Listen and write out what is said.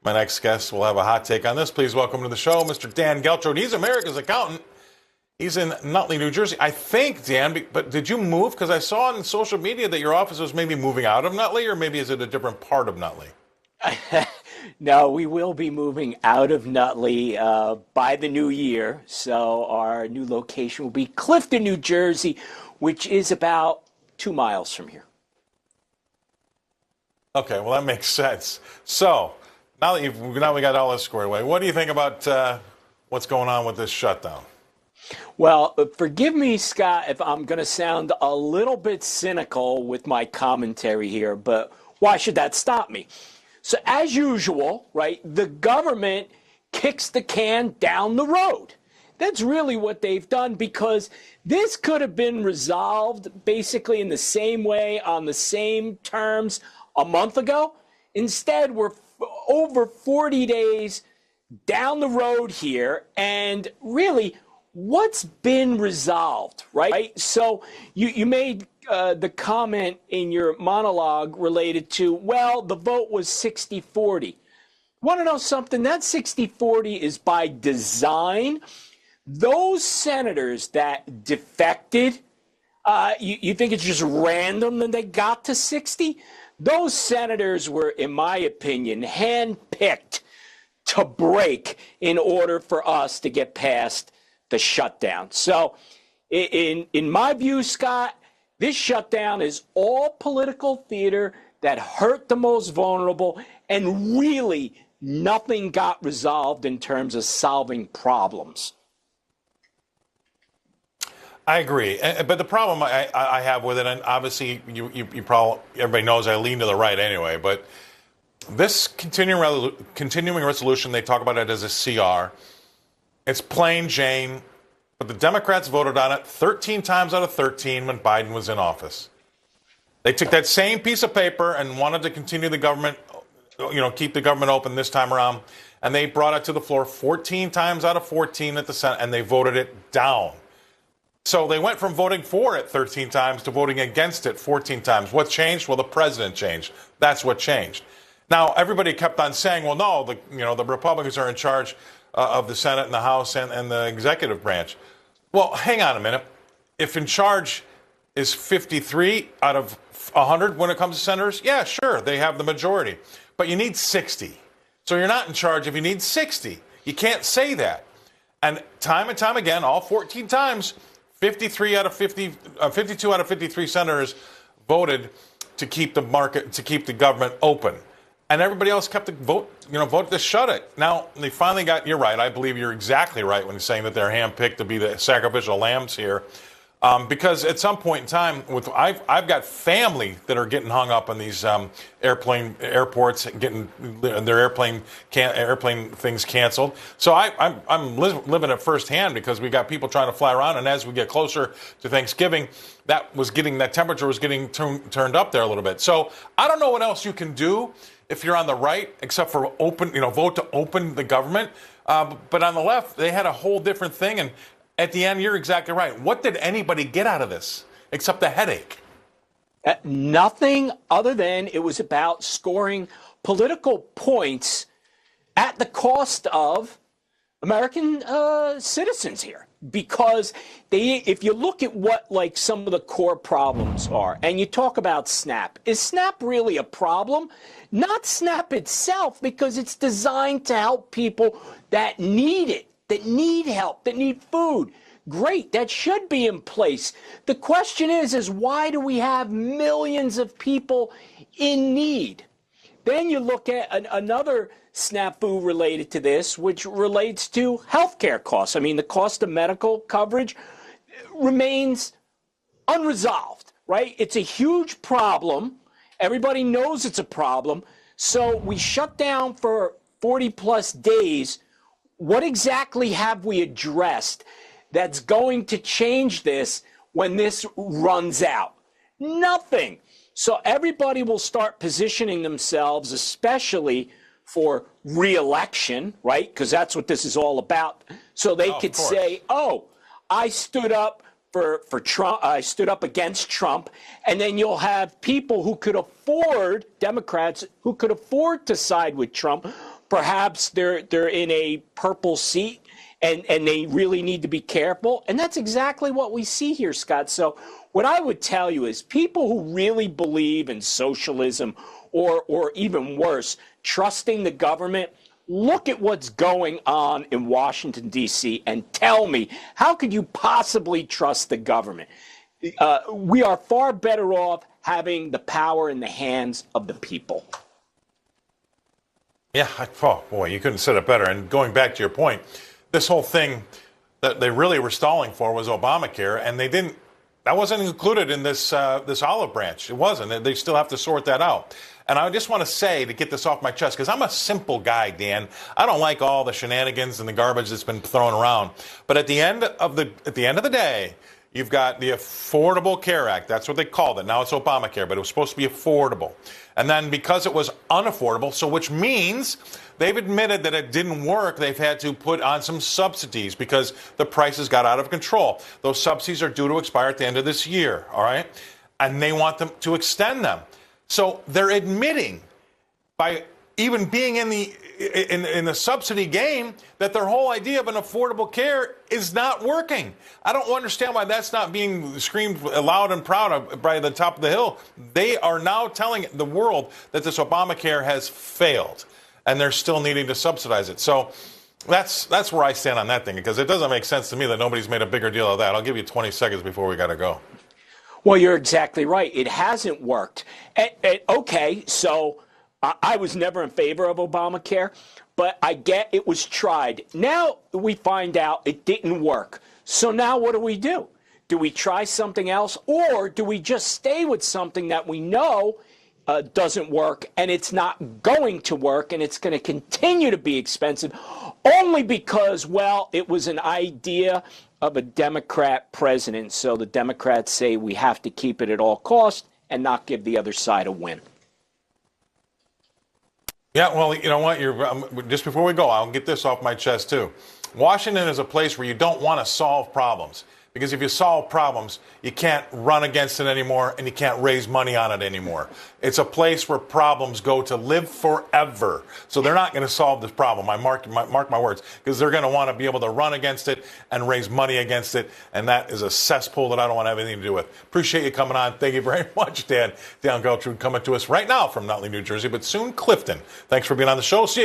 My next guest will have a hot take on this. Please welcome to the show, Mr. Dan Geltrude. He's America's accountant. He's in Nutley, New Jersey. I think, Dan, but did you move? Because I saw on social media that your office was maybe moving out of Nutley, or maybe is it a different part of Nutley? No, we will be moving out of Nutley by the new year. So our new location will be Clifton, New Jersey, which is about 2 miles from here. Okay, well, that makes sense. So now we got all this squared away, what do you think about what's going on with this shutdown? Well, forgive me, Scott, if I'm going to sound a little bit cynical with my commentary here, but why should that stop me? So as usual, right, the government kicks the can down the road. That's really what they've done, because this could have been resolved basically in the same way, on the same terms a month ago. Instead, we're over 40 days down the road here, and really, what's been resolved, right? So you made the comment in your monologue related to, well, the vote was 60-40. Want to know something? That 60-40 is by design. Those senators that defected, you think it's just random that they got to 60? Those senators were, in my opinion, handpicked to break in order for us to get past the shutdown. So in my view, Scott, this shutdown is all political theater that hurt the most vulnerable, and really nothing got resolved in terms of solving problems. I agree, but the problem I have with it, and obviously you probably, everybody knows I lean to the right anyway, but this continuing resolution, they talk about it as a CR. It's plain Jane, but the Democrats voted on it 13 times out of 13 when Biden was in office. They took that same piece of paper and wanted to continue the government, keep the government open this time around, and they brought it to the floor 14 times out of 14 at the Senate, and they voted it down. So they went from voting for it 13 times to voting against it 14 times. What changed? Well, the president changed. That's what changed. Now, everybody kept on saying, well, no, the Republicans are in charge of the Senate and the House and the executive branch. Well, hang on a minute. If in charge is 53 out of 100 when it comes to senators, yeah, sure, they have the majority. But you need 60. So you're not in charge if you need 60. You can't say that. And time again, all 14 times, 52 out of 53 senators voted to keep the government open. And everybody else kept voted to shut it. Now, they finally got, you're right, I believe you're exactly right when you're saying that they're handpicked to be the sacrificial lambs here. Because at some point in time, I've got family that are getting hung up on these airports, getting their airplane things canceled. So I'm living it firsthand, because we got people trying to fly around, and as we get closer to Thanksgiving, that temperature was getting turned up there a little bit. So I don't know what else you can do if you're on the right, except for vote to open the government. But on the left, they had a whole different thing. And at the end, you're exactly right. What did anybody get out of this except a headache? Nothing other than it was about scoring political points at the cost of American citizens here. Because if you look at what some of the core problems are, and you talk about SNAP, is SNAP really a problem? Not SNAP itself, because it's designed to help people that need it, that need help, that need food. Great, that should be in place. The question is why do we have millions of people in need? Then you look at another snafu related to this, which relates to healthcare costs. I mean, the cost of medical coverage remains unresolved, right? It's a huge problem. Everybody knows it's a problem. So we shut down for 40 plus days. What exactly have we addressed that's going to change this when this runs out? Nothing. So everybody will start positioning themselves, especially for re-election, right? Because that's what this is all about. So they could say, I stood up for Trump, I stood up against Trump, and then you'll have people who could afford, Democrats who could afford to side with Trump, perhaps they're in a purple seat and they really need to be careful. And that's exactly what we see here, Scott. So what I would tell you is people who really believe in socialism or even worse, trusting the government, look at what's going on in Washington, D.C., and tell me, how could you possibly trust the government? We are far better off having the power in the hands of the people. Yeah, oh boy, you couldn't said it better. And going back to your point, this whole thing that they really were stalling for was Obamacare, and they didn't. That wasn't included in this olive branch. It wasn't. They still have to sort that out. And I just want to say, to get this off my chest, because I'm a simple guy, Dan. I don't like all the shenanigans and the garbage that's been thrown around. But at the end of the day, you've got the Affordable Care Act. That's what they called it. Now it's Obamacare, but it was supposed to be affordable. And then because it was unaffordable, so which means they've admitted that it didn't work, they've had to put on some subsidies because the prices got out of control. Those subsidies are due to expire at the end of this year, all right? And they want them to extend them. So they're admitting, by even being in the subsidy game, that their whole idea of an affordable care is not working. I don't understand why that's not being screamed loud and proud by the top of the hill. They are now telling the world that this Obamacare has failed, and they're still needing to subsidize it. So that's where I stand on that thing, because it doesn't make sense to me that nobody's made a bigger deal of that. I'll give you 20 seconds before we got to go. Well, you're exactly right. It hasn't worked. Okay, so I was never in favor of Obamacare, but I get it was tried. Now we find out it didn't work. So now what do? Do we try something else, or do we just stay with something that we know doesn't work, and it's not going to work, and it's going to continue to be expensive only because, well, it was an idea of a Democrat president. So the Democrats say we have to keep it at all costs and not give the other side a win. Yeah, well, you know what? Just before we go, I'll get this off my chest, too. Washington is a place where you don't want to solve problems. Because if you solve problems, you can't run against it anymore, and you can't raise money on it anymore. It's a place where problems go to live forever. So they're not going to solve this problem. I mark my words, because they're going to want to be able to run against it and raise money against it, and that is a cesspool that I don't want to have anything to do with. Appreciate you coming on. Thank you very much, Dan. Dan Geltrude coming to us right now from Nutley, New Jersey, but soon Clifton. Thanks for being on the show. See you again.